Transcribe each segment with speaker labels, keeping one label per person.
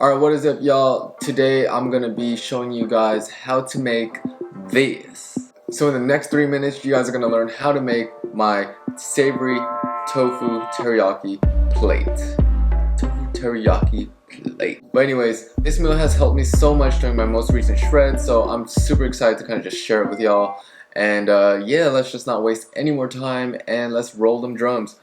Speaker 1: Alright, what is up, y'all? Today I'm gonna be showing you guys how to make this. So in the next 3 minutes, you guys are gonna learn how to make my savory tofu teriyaki plate. Tofu teriyaki plate. But anyways, this meal has helped me so much during my most recent shred, so I'm super excited to kind of just share it with y'all. And yeah, let's just not waste any more time and let's roll them drums.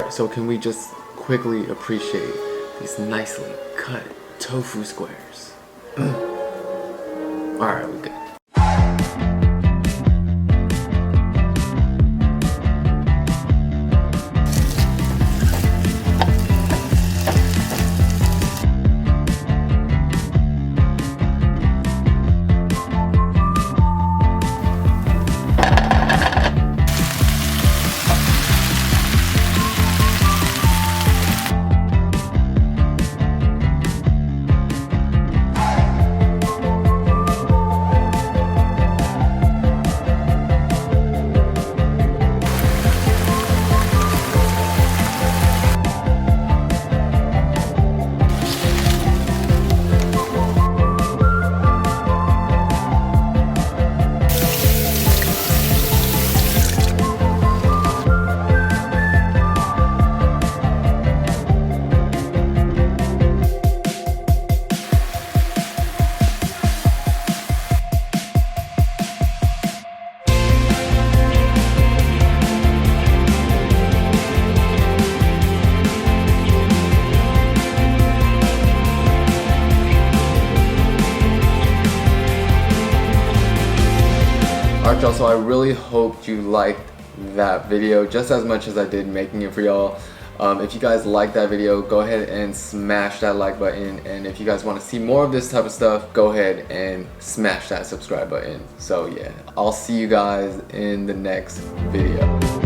Speaker 1: So can we just quickly appreciate these nicely cut tofu squares? Alright, we're good. Alright, y'all, so I really hope you liked that video just as much as I did making it for y'all. If you guys liked that video, go ahead and smash that like button, and if you guys want to see more of this type of stuff, go ahead and smash that subscribe button. So yeah, I'll see you guys in the next video.